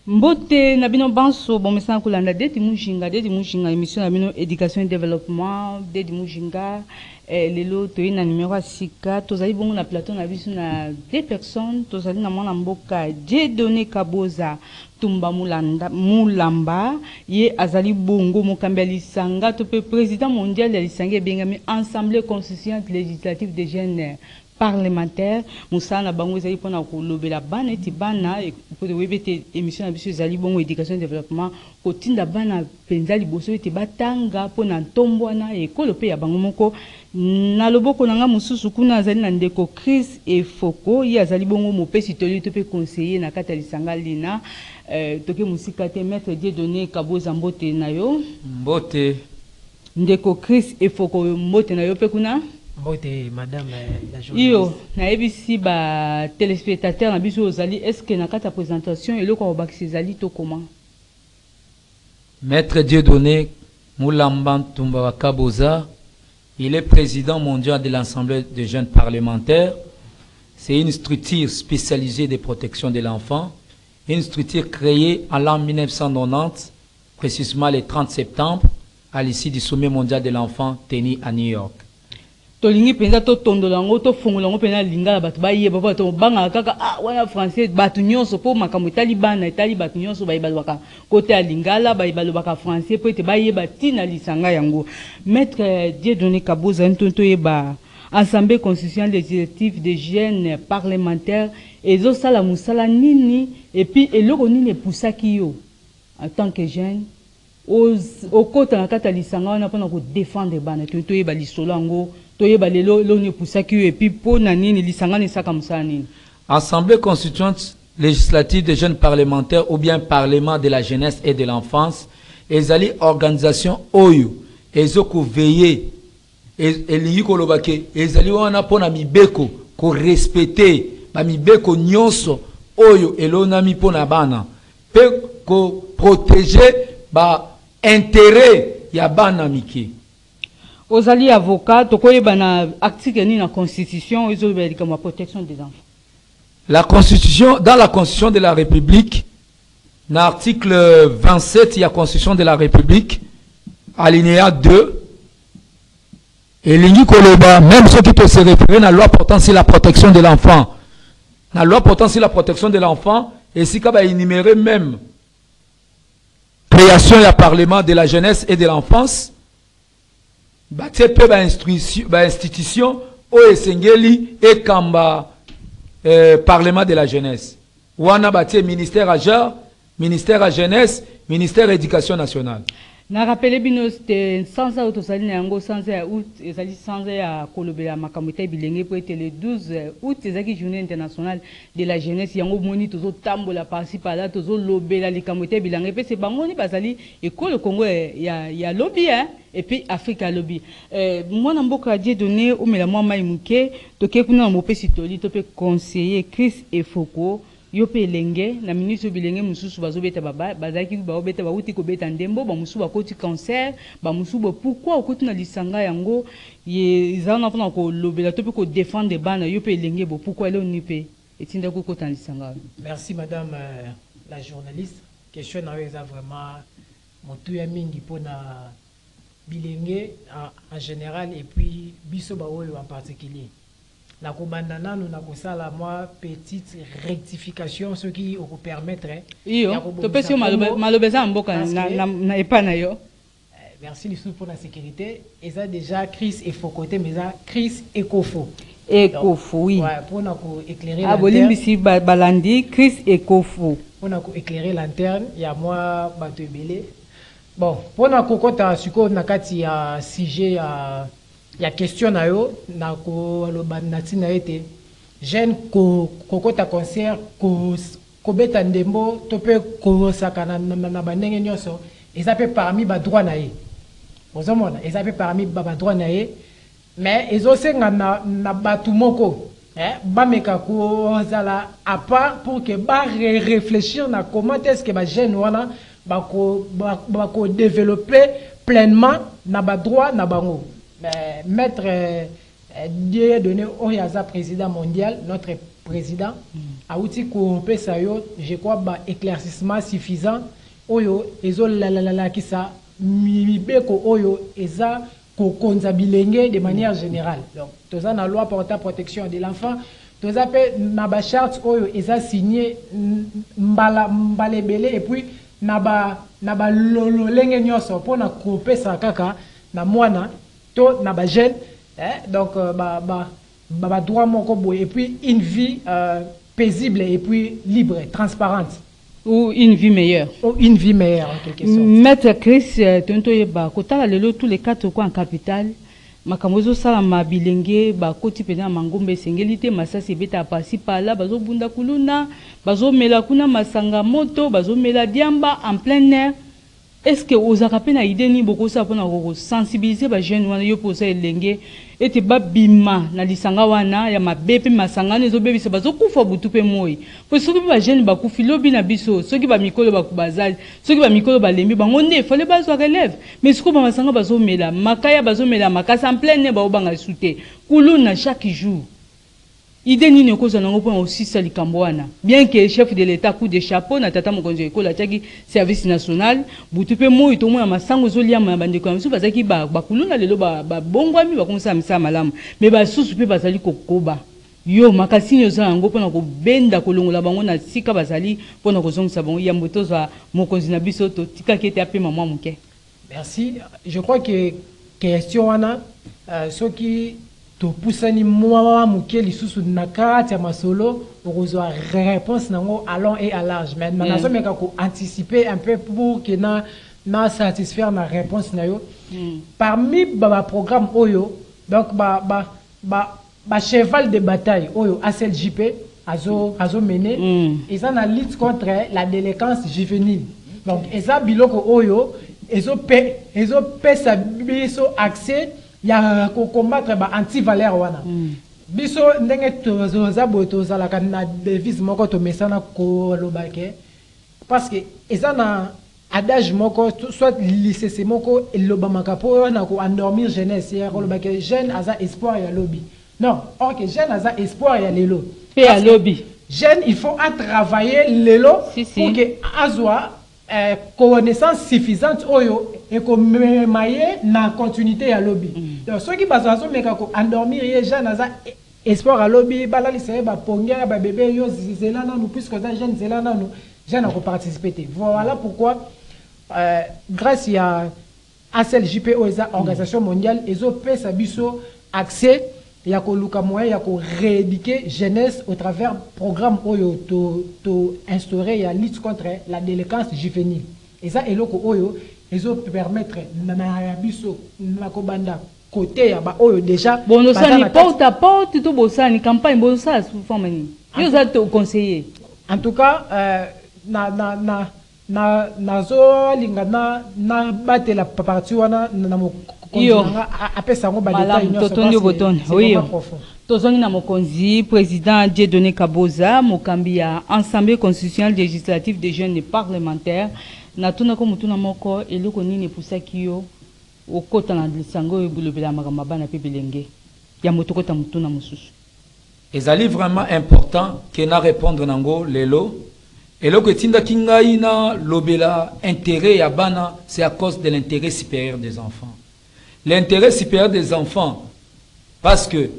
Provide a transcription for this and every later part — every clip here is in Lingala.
Mbote nabino banso bon mesa kulanda de dimujinga émission nabino éducation et développement de dimujinga lelo toina numéro sika tozali bongo na plateau na biso na deux personnes tozali na mwana mboka Dieudonné Kaboza Tumba Mulamba ye azali bongo mokambi lisanga to pe président mondial ya lisanga bengami Assemblée constituante législative des jeunes parlementaire musana bango ezali pona ko lobela bana eti bana pour webete émission na biso ezali bongo éducation et développement kotinda bana penza liboso eti batanga pona ntombwana ekolo pe ya bango moko na loboko nanga mususu kuna azali na ndeko Chris Efoko ye azali bongo mopesi toli to pe conseiller na kata lisanga lina toke musika te maître Dieudonné Kaboza mbote na yo mbote ndeko Chris Efoko mbote na yo pe kuna Mbote, madame la journaliste. Yo, na ebisi ba téléspectateurs na biso ozali est-ce que na kata présentation et le ko bakisi zali to comment? Maître Dieudonné Mulamba Tumba Kaboza, il est président mondial de l'Assemblée des jeunes parlementaires. C'est une structure spécialisée de protection de l'enfant, une structure créée en l'an 1990, précisément le 30 septembre, à l'issue du sommet mondial de l'enfant tenu à New York. Tolingi penza to tondola ngo to fungola ngo pena lingala batu baye baba to banga kaka wana français batu nyonso po makambo etali bana etali batu nyonso baye balobaka côté ya lingala baye balobaka français po ete baye batina lisanga yango maître Dieudonné Kaboza ntonto yeba Assemblée constitutionnelle législative des jeunes parlementaires ezo sala musala nini et puis eloko nini pusaki yo en tant que jeune au côté na kata lisanga wana pona ko défendre bana ntonto yeba lisolo ngo Assemblée constituante législative des jeunes parlementaires ou bien Parlement de la jeunesse et de l'enfance, ezali organisation oyo ezoko veiller elingi kolobake ezali wana pona mibeko ko respecter ba mibeko nyonso oyo elonami pona bana pe ko protéger ba intérêt ya bana miki. Ozali avocat, tokoyeba na article ni na constitution, ezobeli comme la protection des enfants. La constitution, dans la constitution de la République, dans l'article 27, il y a constitution de la République, alinéa 2, et l'Ingi Koloba, même ceux qui peuvent se référer à la loi portant sur la protection de l'enfant, la loi portant sur la protection de l'enfant, et si on va énumérer même création et parlement de la jeunesse et de l'enfance, bâtir peu institution au Esengeli et Kamba Parlement de la jeunesse. Wana bâtir ministère à genre, ministère à jeunesse, ministère éducation nationale. Na rappelé bino sans ça autosali na yango sans août ezali sans ya kolobela makamita bilenge pour être le 12 août ezaki journée internationale de la jeunesse yango moni tozo tambola parci par là tozo lobela likamita bilenge pe c'est bangoni bazali école Congo ya lobby hein et puis Africa lobby moi na mboka Dieudonné omela moi mai muke toke kuna mopesi toli to pe conseiller Chris Efoko yope elenge na ministre bilenge mususu bazobeta baba bazaki baobeta bauti ko beta ndembo ba mususu bakoti cancer ba mususu pourquoi okoti na lisanga yango ye izana pona ko lobela to pe ko défendre bana yope elenge bo pourquoi ele onipe etinda ko kota lisanga. Merci madame la journaliste, question na eza vraiment motu ya mingi pona bilenge en général et puis biso ba oyo en particulier. La commandana nous n'avons ça la moi petite rectification ce qui vous permettrait. Merci les pour la sécurité. Et ça déjà Chris et faux côté mais ça Chris Ekofo. Ekofo oui. Ouais, pour nous éclairer lanterne. Ici balandi Chris Ekofo. Pour nous éclairer lanterne, il y a moi bateau belé. Bon, pour nous kokota suko nakati ya sujet ya il y a question na yo na ko lobanati na été jeune ko ta concert ko beta ndembo to pe ko sakana na bandenge nyonso eza pe parmi ba droit na ye bozomona eza pe parmi ba droit na ye mais ezo senga na batu moko ba meka ko zala à part pour que ba réfléchir na comment est-ce que ba jeune wana ba ko développer pleinement na ba droit na bango. Maître Dieudonné Oyaza, président mondial, notre président auti ko pesa yo je crois ba éclaircissement suffisant oyo ezo la kisa mibeko oyo eza ko konza bilenge de manière générale. Donc toza na loi portant protection de l'enfant, toza pe na ba charte oyo eza signé mbalebele et puis na ba lolenge nyonso pona ko pesa kaka na mwana to na ba jeune donc ba droit moko boy et puis une vie paisible et puis libre, transparente. Ou une vie meilleure. Ou une vie meilleure en quelque sorte. Maître Chris Tontoyeba, kotala lelo tous les quatre coins en capitale, makamozo sala mabilenge ba koti pena mangombe sengelite masasi beta pasi pala bazo bunda kuluna bazo mela kuna masanga moto bazo mela diamba en plein air. Est-ce que vous avez une idée ni beaucoup ça pour nous sensibiliser les jeunes wana yo pour ça elenge ete ba bima na lisanga wana ya mabepe masanga nezo bebi se bazo kufa butupe moi pour ceux qui ba jeunes ba kufi lobi na biso ceux qui ba mikolo ba kubazali ceux qui ba mikolo ba lembi ba ngonde fallait ba zo relève mais ce que ba masanga bazo mela makaya bazo mela makasa en plein ne ba obanga souté kuluna chaque jour. Idée ni neko zanango pour aussi ça likambwana bien que chef de l'état coup de chapeau na tata mokonzi école ataki service national butupe moi to moi masango zolia ma bande ko amsu bazaki ba kuluna lelo ba bongwami ba komsa misa malamu mais ba susu pe bazali kokoba yo makasini zanango pour na ko benda kolongola bango na sika bazali pour na ko zongisa bango ya mboto za mokonzi na biso to tika kete ape maman moke. Merci. Je crois que question wana ce qui to pusani moi muke lisusu nakati ya masolo okozwa réponse nango à long et à large mais nazo meka ko anticiper un peu pour que na satisfaire ma réponse na yo parmi ba programme oyo donc ba cheval de bataille oyo ACLJP azo mené et ça na lutte contre la délinquance juvénile donc eza biloko oyo ezo pesa biso accès ya ko combattre ba anti-valeur wana biso ndenge toza botoza la kana devise moko to mesana ko lobake parce que eza na adage moko soit lycée moko elobamaka po na ko endormir jeunesse ya ko lobake jeune aza espoir ya lobby non OK jeune aza espoir ya lelo pe ya lobby jeune il faut à travailler lelo pour que azwa connaissance suffisante oyo et comme maye na continuité à lobby donc ceux qui basazo meka ko endormir ye jeune aza espoir à lobby balali se ba ponga ba bébé yo zela na nous puisque ça jeune zela na nous jeune ko participer voilà pourquoi grâce à ACLJP oza organisation mondiale ezo pesa biso accès ya ko luka moyen ya ko rééduquer jeunesse au travers programme oyo to instaurer ya lutte contre la délinquance juvénile et ça eloko oyo ezo permettre na biso na ko banda côté ya ba oyo déjà bon ça ni porte à porte to bosani campagne bon ça sous forme ni yo za te conseiller en tout cas nazo lingana na batela parti wana na mo apesa ngo ba détail nyonso oui tozongi na mokonzi président Dieudonné Kaboza mokambi ya Assemblée constitutionnelle législative des jeunes et parlementaires na tuna ko mutuna moko eloko nini pusaki yo okota na lisango ebulobela makamba bana pe bilenge ya motokota mutuna mususu ezali vraiment important que na répondre nango lelo eloko tinda kingai na lobela intérêt ya bana c'est à cause de l'intérêt supérieur des enfants. L'intérêt supérieur des enfants, parce que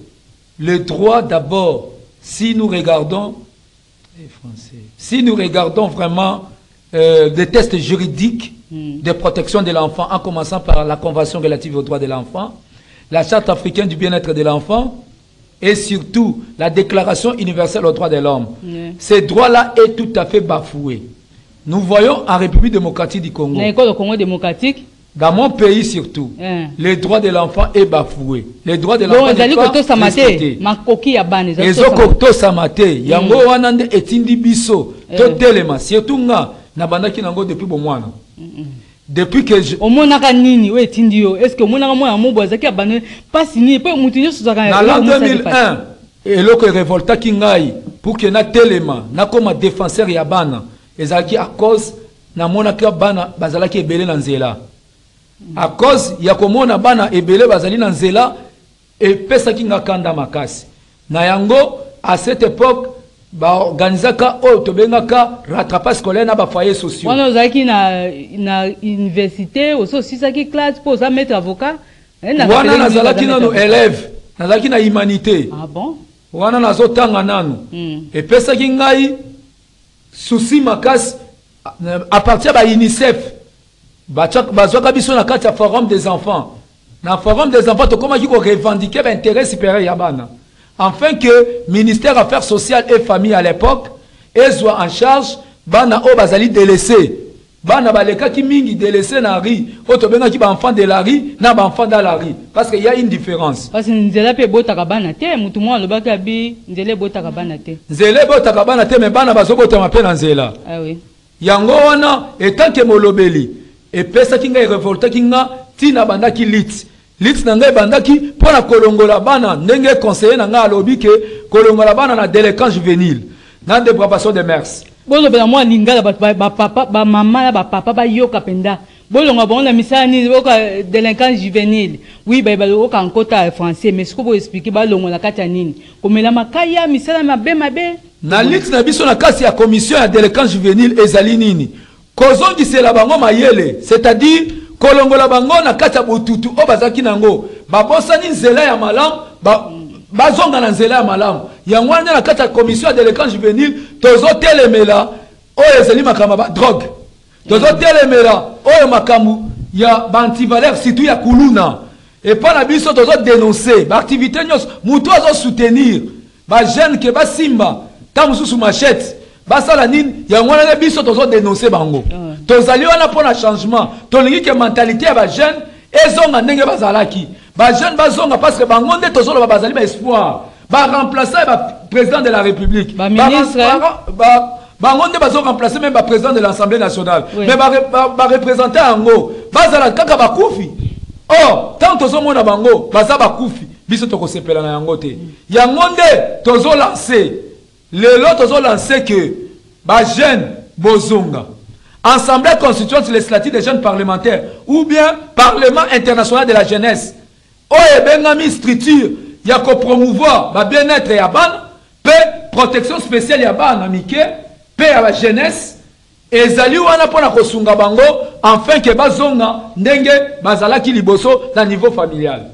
le droit d'abord, si nous regardons vraiment des tests juridiques de protection de l'enfant, en commençant par la Convention relative aux droits de l'enfant, la Charte africaine du bien-être de l'enfant, et surtout la Déclaration universelle aux droits de l'homme, ces droits-là est tout à fait bafoué. Nous voyons en République démocratique du Congo. L'école Congo démocratique. Dans mon pays surtout, les droits de l'enfant est bafoué. Les droits de l'enfant n'est pas respecté. Les okokto samate, yango wanande etindi biso, to telema, surtout nga, nabandaki nango depuis bomwana. Depuis que je... Omonaka nini, we etindi yo, est-ce que omonaka mwana mobo azaki abandonné, pas signé, pas mutinyo suzaka. Na l'an 2001, eloko révolta kingai, pour que na telema, na koma défenseur ya bana, ezaki à cause, na monaki bana, bazalaki ebele na nzela. À cause ya komona bana ebele bazali na nzela et pesa kinga kanda makasi na yango à cette époque, organisaka tobengaka rattrapage scolaire na ba foyers sociaux. On a qui na université, aussi ça qui classe pour ça mettre avocat. Wana nazalaki nanu élève, nazalaki na humanité. Ah bon? Wana nazotanga nanu. Et pesa ki ngai souci makasi à partir de UNICEF. Bazwaka biso na kati ya forum des enfants. Na forum des enfants to comment ko revendiquer l'intérêt supérieur ya bana. Afin que ministère Affaires sociales et familles à l'époque soit en charge bana o bazali délaissé. Bana baleka ki mingi délaissé na ri, auto benga ki ba enfant de la ri na ba enfant dans la ri parce qu'il y a une différence. Parce que nzela pe botaka bana te, mutu mo lobaka bi nzela botaka bana te. Nzela botaka bana te mais bana bazobota mape na nzela. Ah oui. Yango wana etant que molobeli et pesa ki ngai révolta ki nga tina banda ki lit. Lit na ngai bandaki pona kolongola bana ndenge conseiller na nga alobi ke kolongola bana na délinquance juvénile na dépravation de mœurs. Bolo bela moi lingala ba papa ba mama ba papa ba yoka penda. Bolo nga bon na misala ni boka délinquance juvénile. Oui ba loka en kota français mais ce que vous expliquer ba longola kata nini. Komela makaya misala mabe. Na lit na biso na kasi ya commission ya délinquance juvénile ezali nini. Kozongi c'est la bango mayele, c'est-à-dire kolongola bango na kati ya botutu o bazaki nango babosani nzela ya malamu bazonga na nzela ya malamu yango wana na kati ya commission ya délinquance juvénile tozotelemela oyo ezali makambo ba drogue tozotelemela oyo makambo ya bantivaleur surtout ya kuluna epa na biso tozodénonce baactivité nyonso mutu azosoutenir bajeune ke basimba ta mosusu machete basala nini yango wana biso tozodénonce bango tozali wana mpona changement tolingi ke mentalité ya bajeune ezonga ndenge bazalaki bajeune bazonga parce que bango nde tozoloba bazali baespoir baremplaça président de la république bango nde bazoremplace même président de l'assemblée nationale mais bareprésente yango bazala kaka bakufi or tant tozomona bango baza bakufi biso tokosepela na yango te yango nde tozolance lelo tozolance ke bajeune bozonga Assemblée constituante législative des jeunes parlementaires ou bien Parlement international de la jeunesse. Oye bengami structure ya ko promouvoir ba bien-être ya ban, pe protection spéciale ya ban amike, pe ya la jeunesse ezali wana pona kosunga bango afin que bazonga ndenge bazalaki liboso na niveau familial.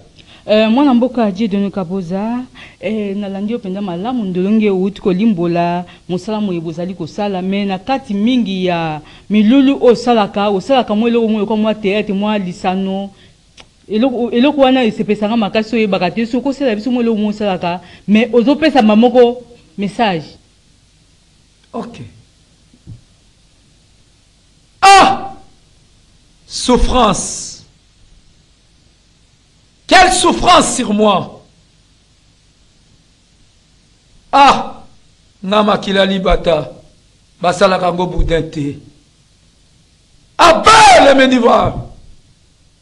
Mwana mboka adie de Kaboza na landi openda malamu ndolonge uti ko limbola mosala mo ebozali ko sala mais na kati mingi ya milulu osalaka mwelo mo ko mwa théâtre mwa lisano eloko wana esepesanga makasi oyo bakate soko sala biso mwelo mo osalaka mais ozopesa mamoko message. OK. Ah! Souffrance. Quelle souffrance sur moi! Ah! Nama kilali bata. Basala kango boudinte. Abat les ménivores!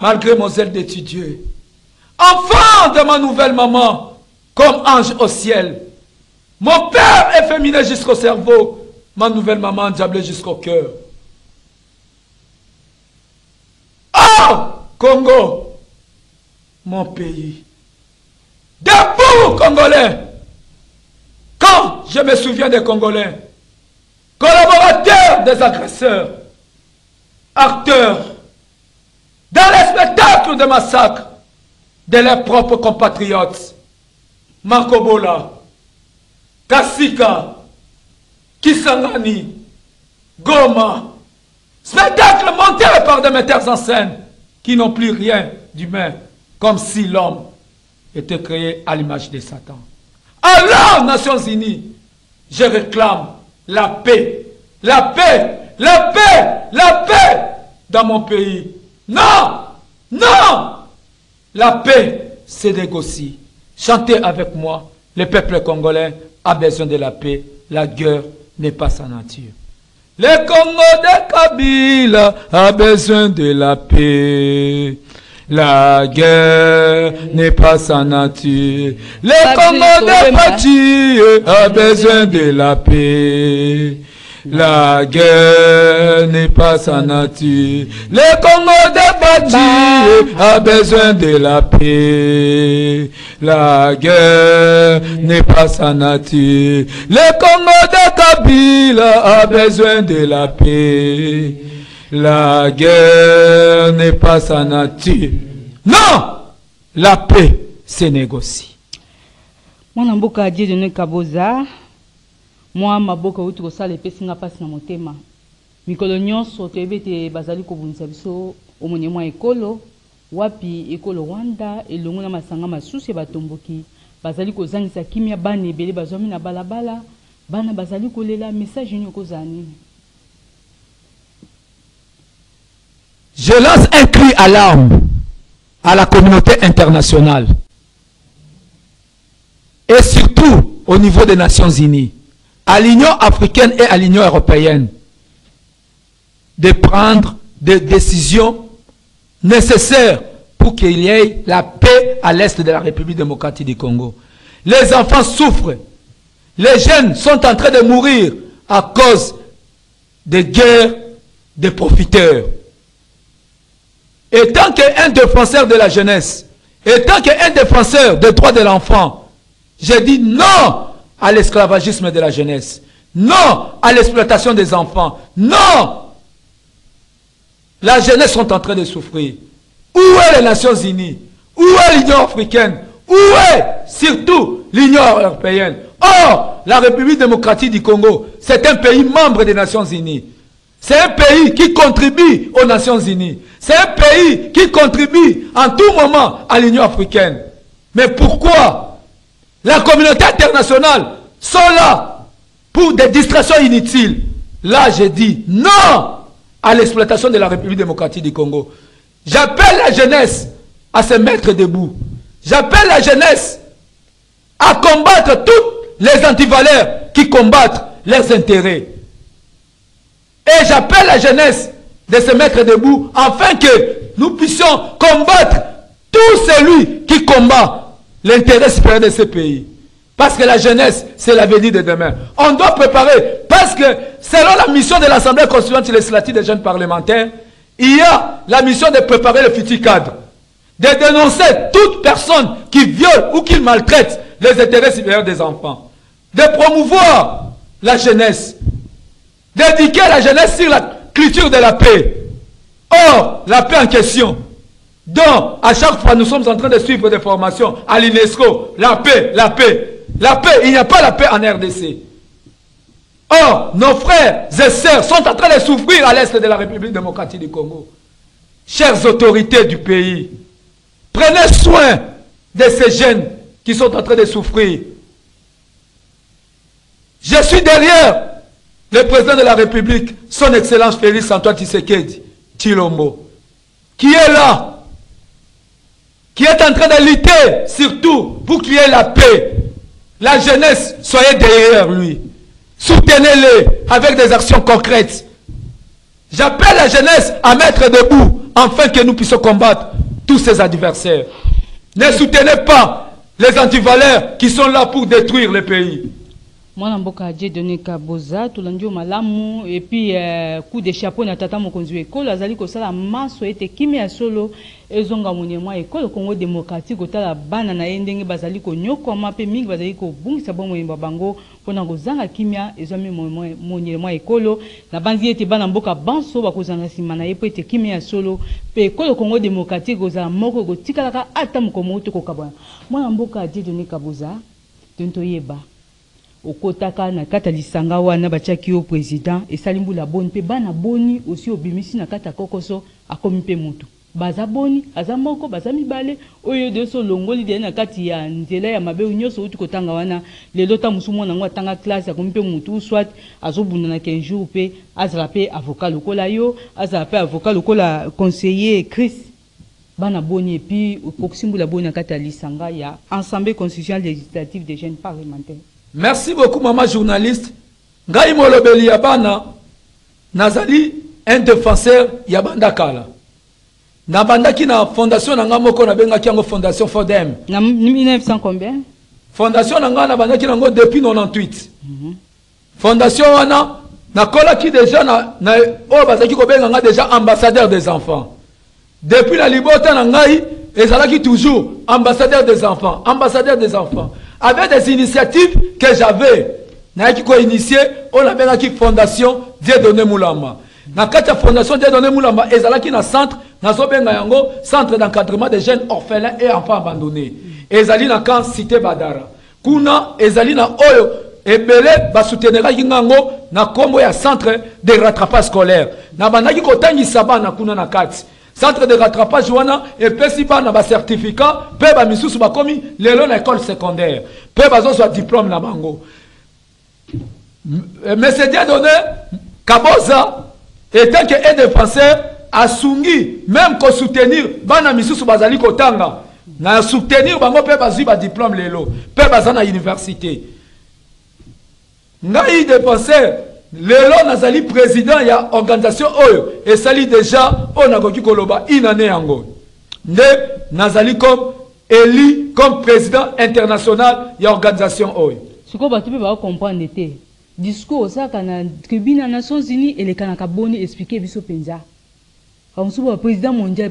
Malgré mon zèle d'étudier. Enfant de ma nouvelle maman, comme ange au ciel. Mon père est féminin jusqu'au cerveau. Ma nouvelle maman diablée jusqu'au cœur. Ah! Congo! Mon pays. Debout, Congolais! Quand je me souviens des Congolais, collaborateurs des agresseurs, acteurs, dans les spectacles de massacre de leurs propres compatriotes, Makobola, Kassika, Kisangani, Goma, spectacles montés par des metteurs en scène qui n'ont plus rien d'humain. Comme si l'homme était créé à l'image de Satan. Alors, Nations Unies, je réclame la paix. La paix, la paix, la paix dans mon pays. Non, non. La paix, c'est négocier. Chantez avec moi. Le peuple congolais a besoin de la paix. La guerre n'est pas sa nature. Le Congo de Kabila a besoin de la paix. La guerre n'est pas sa nature. Le Congo de Pati a besoin de la paix. La guerre n'est pas sa nature. Le Congo débattu a besoin de la paix. La guerre n'est pas sa nature. Le Congo de Kabila a besoin de la paix. La guerre n'est pas sa nature. Non! La paix se négocie. Mwana mboka Dieudonné Kaboza, moi maboka uti kosala epesi nga pasi na motema. Mikolo nyonso toyebi ete bazali kobundisa biso omoni mwa ekolo wapi ekolo Rwanda elongo na masanga masusu batomboki bazali kozangisa kimia bana ebele bazwami na balabala bana bazali kolela message nyo kozala nini? Je lance un cri à l'arme à la communauté internationale et surtout au niveau des Nations Unies, à l'Union africaine et à l'Union européenne, de prendre des décisions nécessaires pour qu'il y ait la paix à l'est de la République démocratique du Congo. Les enfants souffrent, les jeunes sont en train de mourir à cause des guerres des profiteurs. Et tant qu'un défenseur de la jeunesse, et tant qu'un défenseur des droits de l'enfant, j'ai dit non à l'esclavagisme de la jeunesse, non à l'exploitation des enfants, non. La jeunesse sont en train de souffrir. Où est les Nations Unies? Où est l'Union africaine? Où est surtout l'Union européenne? Or, la République démocratique du Congo, c'est un pays membre des Nations Unies. C'est un pays qui contribue aux Nations Unies. C'est un pays qui contribue en tout moment à l'Union africaine. Mais pourquoi la communauté internationale sont là pour des distractions inutiles? Là, j'ai dit non à l'exploitation de la République démocratique du Congo. J'appelle la jeunesse à se mettre debout. J'appelle la jeunesse à combattre toutes les antivaleurs qui combattent leurs intérêts. Et j'appelle la jeunesse de se mettre debout afin que nous puissions combattre tout celui qui combat l'intérêt supérieur de ce pays. Parce que la jeunesse, c'est l'avenir de demain. On doit préparer, parce que selon la mission de l'Assemblée constituante législative des jeunes parlementaires, il y a la mission de préparer le futur cadre, de dénoncer toute personne qui viole ou qui maltraite les intérêts supérieurs des enfants, de promouvoir la jeunesse, d'éduquer la jeunesse sur la culture de la paix. Or, la paix en question, donc à chaque fois nous sommes en train de suivre des formations à l'UNESCO, la paix, la paix. La paix, il n'y a pas la paix en RDC. Or, nos frères et sœurs sont en train de souffrir à l'est de la République démocratique du Congo. Chères autorités du pays, prenez soin de ces jeunes qui sont en train de souffrir. Je suis derrière le président de la République, son Excellence Félix Antoine Tshisekedi Tshilombo, qui est là, qui est en train de lutter surtout pour qu'il y ait la paix. La jeunesse, soyez derrière lui. Soutenez-les avec des actions concrètes. J'appelle la jeunesse à mettre debout afin que nous puissions combattre tous ces adversaires. Ne soutenez pas les antivaleurs qui sont là pour détruire le pays. Mwana mboka Dieudonné Kaboza tolandio malamu et puis coup de chapeau na tata mokonzi ekolo azali kosala maso ete kimi ya solo ezonga monyemwa ekolo Congo démocratique otala bana na ndenge bazali konyokoma pe mingi bazali kobungisa bomo yemba bango pona kozanga kimia ezami monyemwa ekolo na banzi ete bana mboka banso bakozanga sima na yepo ete kimi ya solo pe ekolo Congo démocratique ozala moko gotikalaka ata mokomo to kokabwana mwana mboka Dieudonné Kaboza tonto yeba okotaka na kata lisanga wana bachaki yo président esalimbu la boni pe bana boni aussi obimisi na kata kokoso akomi pe mutu baza boni aza moko baza mibale oyo de so longoli de na kati ya nzela ya mabe unyoso uti kotanga wana lelo ta musumo na ngwa tanga classe akomi pe mutu soit azobunda na 15 jours pe azala pe avocat lokola yo azala pe avocat lokola conseiller Chris bana boni et puis okosimbu la boni na kata lisanga ya Assemblée constitutionnelle législative des jeunes parlementaires. Merci beaucoup, maman journaliste. Ngai molobeli yabana, nazali un défenseur yabanda kala. Nabandaki na fondation nanga moko na benga kiango fondation Fodem. Na 1900 combien? Fondation nanga na bandaki nango depuis 98. Fondation wana nakola qui déjà na o bazaki ko benga déjà ambassadeur des enfants. Depuis la libota na ngai ezalaki toujours ambassadeur des enfants, ambassadeur des enfants. Avec des initiatives que j'avais, naiki ko initié, on a bengaki fondation Dieudonné Moulamba. Na kati ya fondation Dieudonné Moulamba ezalaki na centre nazo benga yango centre d'encadrement des jeunes orphelins et enfants abandonnés. Ezali na kan cité Badara. Kuna ezali na oyo ebele ba souteniraki ngango na kombo ya centre de rattrapage scolaire. Na bandaki kotangisa bana kuna na kati. Centre de rattrapage wana epesi bana ba certificat pe ba misusu bakomi lelo na école secondaire. Pe bazo so diplôme na bango. Monsieur Dieudonné Kaboza étant que un défenseur a sungi même ko soutenir bana misusu bazali kotanga na soutenir bango pe bazui ba diplôme lelo pe bazana université. Ngai défenseur lelo nazali président ya organisation oyo et sali déjà on a koki koloba inane yango nde nazali comme élu comme président international ya organisation oyo siko batu pe ba comprendre te discours ça kana tribune des Nations Unies et les kanaka boni expliquer biso penza comme sous président mondial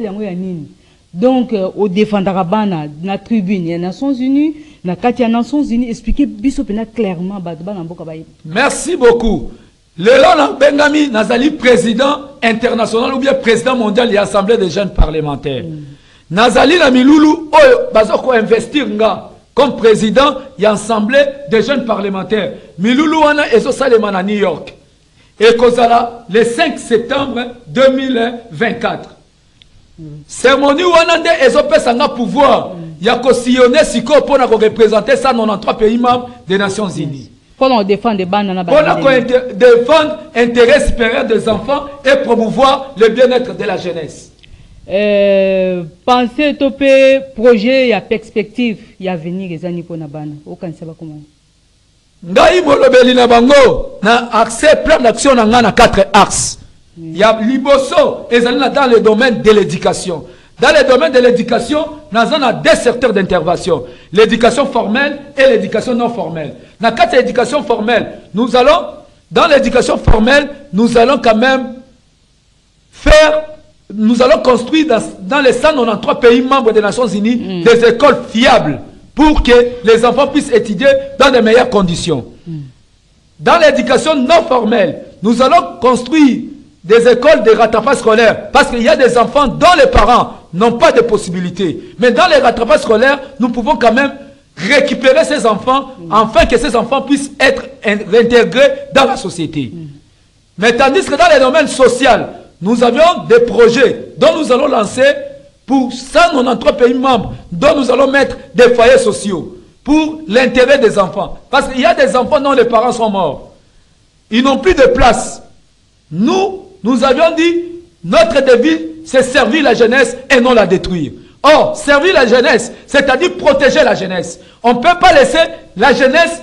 yango ya nini donc au défendre bana na tribune des Nations Unies na kati ya Nations Unies expliquer biso penza clairement batu bana mboka ba. Merci beaucoup. Lelo na bengami nazali président international ou bien président mondial de l'Assemblée des jeunes parlementaires. Nazali na milulu oyo bazoko investir nga comme président de l'Assemblée des jeunes parlementaires. Milulu wana ezo salema na New York. Et kozala le 5 septembre 2024. Cérémonie wana nde ezo pesa nga pouvoir ya ko sillonner siko pona ko représenter 193 pays membres des Nations Unies. Pour défendre les bannes, pour défendre l'intérêt supérieur des enfants et promouvoir le bien-être de la jeunesse. Pensez topé projet, il y a perspective, il y a venir les années pour la banne. Aucun sait pas comment. Ngai molobeli na bango na accès plan d'action na 4 axes. Il y a liboso et dans le domaine de l'éducation. Dans le domaine de l'éducation, nous avons deux secteurs d'intervention. L'éducation formelle et l'éducation non formelle. Dans l'éducation formelle, nous allons quand même construire dans les 193 pays membres des Nations Unies des écoles fiables pour que les enfants puissent étudier dans de meilleures conditions. Dans l'éducation non formelle, nous allons construire des écoles de rattrapage scolaire parce qu'il y a des enfants dont les parents n'ont pas de possibilités. Mais dans les rattrapages scolaires, nous pouvons quand même récupérer ces enfants afin que ces enfants puissent être réintégrés dans la société. Mais tandis que dans les domaines sociaux, nous avions des projets dont nous allons lancer pour 193 pays membres, dont nous allons mettre des foyers sociaux pour l'intérêt des enfants. Parce qu'il y a des enfants dont les parents sont morts. Ils n'ont plus de place. Nous avions dit, notre défi, c'est servir la jeunesse et non la détruire. Or, servir la jeunesse, c'est-à-dire protéger la jeunesse. On ne peut pas laisser la jeunesse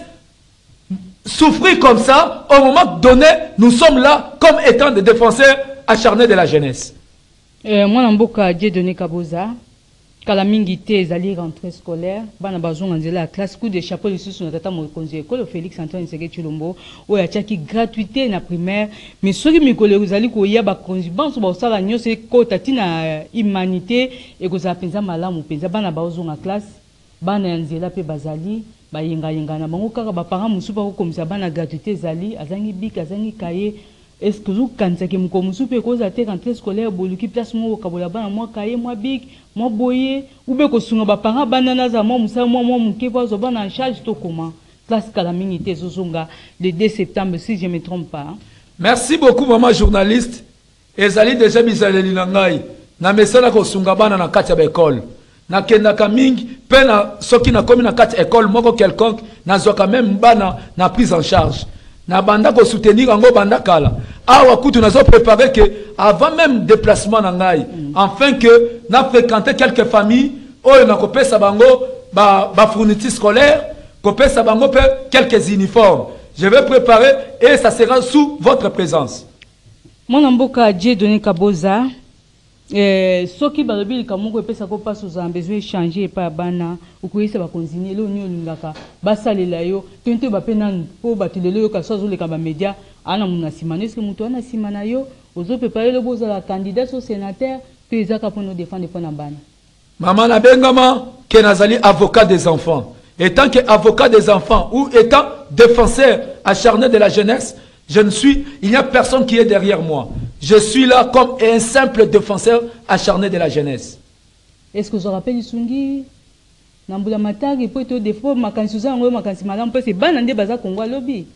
souffrir comme ça. Au moment donné, nous sommes là comme étant des défenseurs acharnés de la jeunesse. Moi, Namboka Dieudonné Kaboza, Kalamingi te ezali rentrée scolaire, bana bazonga nzela la classe coup de chapeau les sous na tata mokonzi école Félix Antoine Nseke Chilombo o ya tchaki gratuité na primaire mais soki mikolo ezali ko ya ba konzi banso ba osala nyose ko tati na humanité et ko za penza malamu penza bana bazonga classe bana nzela pe bazali ba yenga na bango kaka ba parents musupa ko komisa bana gratuité ezali azangi bik azangi kaye. Est-ce que vous pensez que vous avez une rentrée scolaire boluki place mo kabola bana moi kaye moi big moi boye ou be ko sunga ba parents banana za moi musa moi muke ba zo bana en charge to comment classe Kalamingi te zozonga le 2 septembre si je me trompe pas. Merci beaucoup maman journaliste. Ezali déjà bizaleli na ngai na mesala ko sunga bana na kati ya école. Na kenda kamingi pe na soki na komi na kati école moko quelconque na zo quand même bana na prise en charge. Na banda ko soutenir ango banda kala awa kutu nazo préparer que avant même déplacement na ngai afin que na fréquenter quelques familles oyo na kopesa bango ba fourniture scolaire kopesa bango pe quelques uniformes. Je vais préparer et ça sera sous votre présence. Mon Namboka Dieudonné Kaboza soki balobi likamoko epesa ko passe aux besoin changer pa bana okoyisa ba continuer lo ni olingaka basalela yo tente ba pena po batilelo yo kaso zo leka ba media ana muna simana est-ce que muto ana simana yo ozo préparer le boza la candidat au sénateur pe ezaka pour nous défendre pour na bana maman na bengama ke nazali avocat des enfants étant que avocat des enfants ou étant défenseur acharné de la jeunesse. Il n'y a personne qui est derrière moi. Je suis là comme un simple défenseur acharné de la jeunesse. Est-ce que je rappelle Isungi Nambula Matagi pour te défaut ma kansuza ngo ma kansimala mpe c'est banande baza Congo lobby.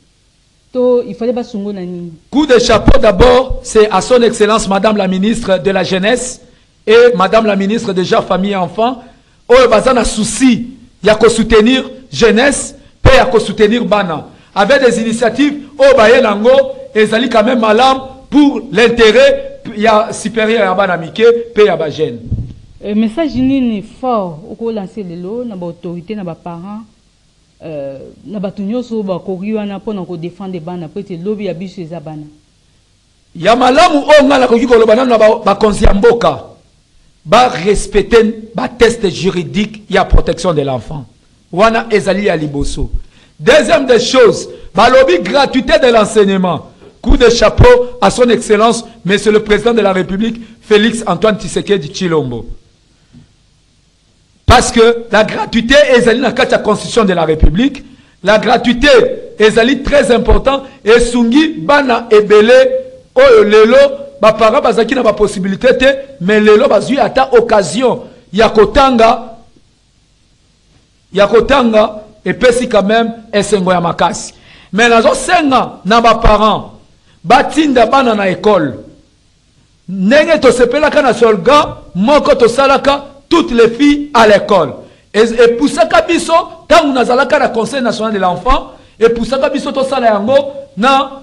To il fallait pas sungo nani. Coup de chapeau d'abord, c'est à son excellence madame la ministre de la jeunesse et madame la ministre de genre famille et enfants. Oh bazana souci, ya ko soutenir jeunesse, pe ya ko soutenir bana. Avec des initiatives, oh baye nango, ezali quand même malam pour l'intérêt supérieur à banamike, pe à bagène. Message ni fort, au lancer le lot, na ba autorité, na ba parents, na ba tunyo so ba koriwa na po na ko défendre bana, po te lobby ya biso eza bana. Ya malamu o ngala ko kiko lobana na ba konsia mboka, ba respecter ba test juridique ya protection de l'enfant. Wana ezali ya liboso. Deuxième des choses, balobi gratuité de l'enseignement. Coup de chapeau à son excellence, monsieur le président de la République, Félix Antoine Tshisekedi Tshilombo. Parce que la gratuité est dans la constitution de la République. La gratuité est très importante. Et sungi bana ebele oyo lelo ba para bazaki na ba possibilité te, mais lelo bazui ata occasion yakotanga et pesi quand même esengo ya makasi. Mais nazo senga na ba parents batinda bana na école. Nenge to sepela kana solga moko to salaka toutes les filles à l'école. Et pour ça kabiso tant nazalaka na conseil national de l'enfant et pour ça kabiso to sala yango na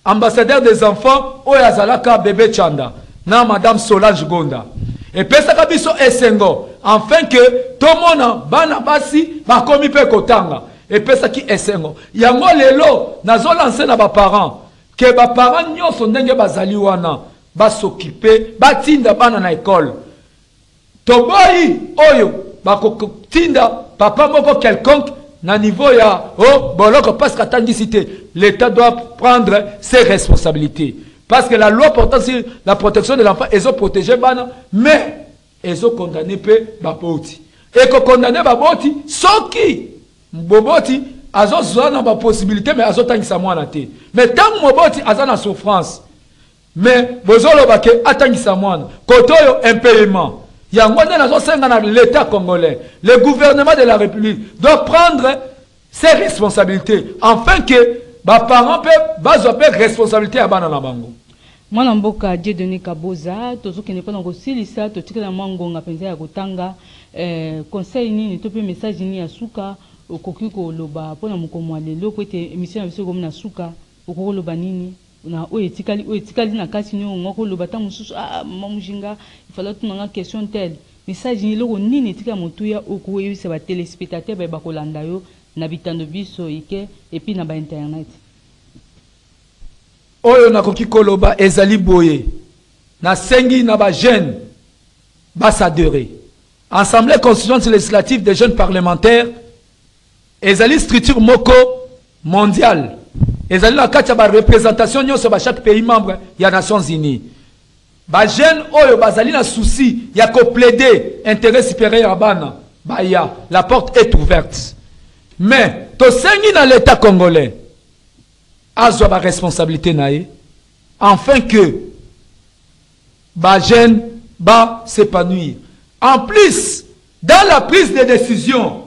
ambassadeur des enfants oya zalaka bébé Chanda na madame Solange Gonda. Et pesa kabiso esengo afin que tout le monde bana basi bakomi pe kotanga et pesa ki esengo yango lelo nazo lancer na ba parents que ba parents nyoso ndenge bazali wana ba s'occuper batinda bana na école toboyi oyo ba tinda papa moko quelconque na niveau ya oh boloko parce qu'attendit cité l'état doit prendre ses responsabilités. Parce que la loi portant sur la protection de l'enfant, ils ont protégé bana, mais ils ont condamné peu baboti. Et que condamné baboti, sans qui boboti, ils ont la possibilité, mais ils ont tant moi na té. Mais tant moboti, ils ont la souffrance. Mais bozolo bake attend sa moi. Kotoyo impayement. Yangone na zo l'État congolais, le gouvernement de la République doit prendre ses responsabilités, afin que ba parents peuvent responsabilité à bana na bango. Mwana mboka Dieudonné Kaboza tozokende pa na kosilisa totikela mwangonga penza ya kotanga conseil nini to pe message nini ya suka okoki koloba pona mokomo lelo ko ete émission ya biso ko na suka okoko loba nini na oyetikali na kasi ni ngoko loba ta mususu mamujinga ifala tunanga question telle message ni loko nini tika motuya okoyebisa ba téléspectateurs ba kolanda yo na bitando biso ike et puis na ba internet. Oyo nakoki koloba ezali boye na sengi na ba jeune basadere Assemblée constituante législative des jeunes parlementaires ezali structure moko mondiale ezali na kati ya ba représentation nyonso ba chaque pays membre ya Nations Unies ba jeune oyo bazali na souci ya ko plaider intérêt supérieur bana baya la porte est ouverte mais to sengi na l'état congolais azwa ba responsabilité nae afin que ba jeune ba s'épanouir. En plus dans la prise de décision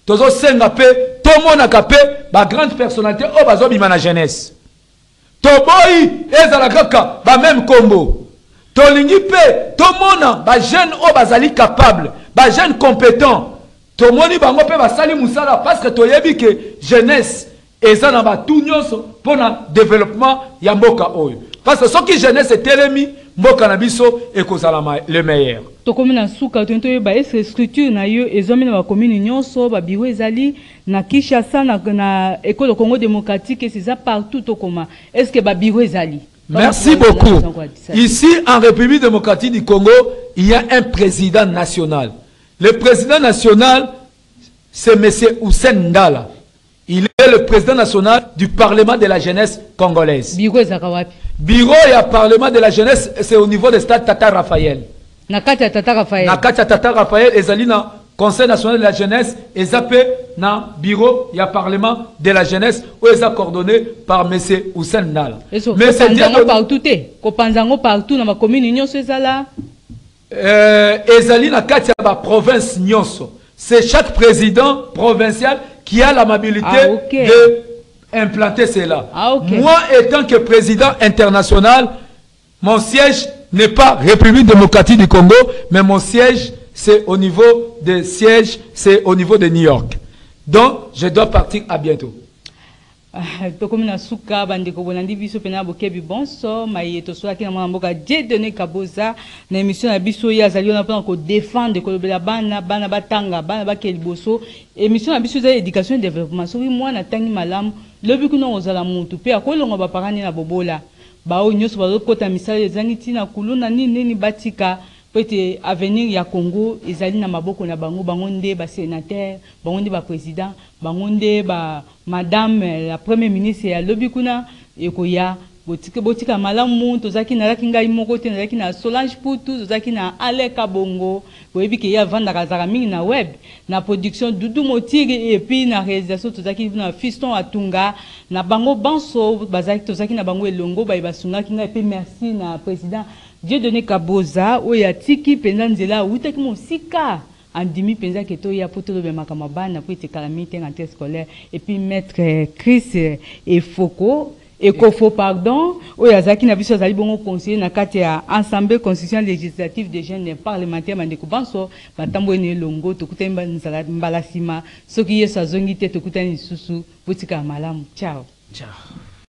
tozo senga pe to mona kapé ba grande personnalité o bazo bima na jeunesse to boy ezala kaka ba même combo to lingi pe to mona ba jeune o bazali capable ba jeune compétent to moni bango pe basali musala parce que to yebi que jeunesse et ça n'a pas tout pour le développement ya mboka oyo parce que ce qui jeunesse est télémi mboka na biso et kozala le meilleur to komi na suka to ntoye ba est structure na yo ezomi na ba commune nyonso ba biro ezali na Kinshasa na école Congo démocratique et c'est ça partout to koma est-ce que ba biro ezali Merci beaucoup. Ici, en République démocratique du Congo, il y a un président national. Le président national, c'est M. Hussein Ndala. Il est le président national du Parlement de la jeunesse congolaise. Bureau et Parlement de la jeunesse, c'est au niveau du stade Tata Raphaël. Nakati Tata Raphaël. Nakati Tata Raphaël, et na Conseil national de la jeunesse, et zappé na Bureau et Parlement de la jeunesse, où ils sont coordonnés par M. Hussein Ndala. Mais c'est bien partout, partout dans ma commune, union c'est ça là. Ezali na kati ya province nyonso. C'est chaque président provincial qui a l'amabilité d'implanter cela. Moi, étant que président international, mon siège n'est pas République démocratique du Congo, mais mon siège, c'est au niveau des sièges, c'est au niveau de New York. Donc, je dois partir à bientôt. Tokomi na suka bandeko bolandi biso pena bokebi bonso maye to sola kina mboka Dieudonné Kaboza na émission na biso ya zali na pona ko défendre ko lobela bana batanga bana bakeli boso émission na biso za éducation et développement so moi na tangi malamu lobi kuna ozala mutu pe akolonga ba parani na bobola ba o nyoso ba kota misala ezangi tina kuluna nini batika peut avenir ya Congo ezali na maboko na bango nde ba sénateur bango nde ba président bango nde ba madame la première ministre ya lobi kuna ekoya botika malamu tozaki na laki ngai moko te nazaki na Solange Poutou tozaki na Aleka Bongo boyebi ke ya vanda kazaka mingi na web na production Doudou Motiri et puis na réalisation tozaki na Fiston Atunga na bango banso bazaki tozaki na bango elongo bayibasungaki ngai pe merci na président Dieudonné Kaboza oya tiki penza nzela utaki mosika andimi penza keto ya poto lobe makamabana pour te calamité en scolaire et puis maître Chris et Foko Ekofo pardon oya zaki na biso zali bongo conseiller na kati ya Assemblée constitutionnelle législative des jeunes parlementaires mandeko banso batambo ene longo tokutemba nzala mbalasima soki yeso azongi te tokutani susu butika malamu ciao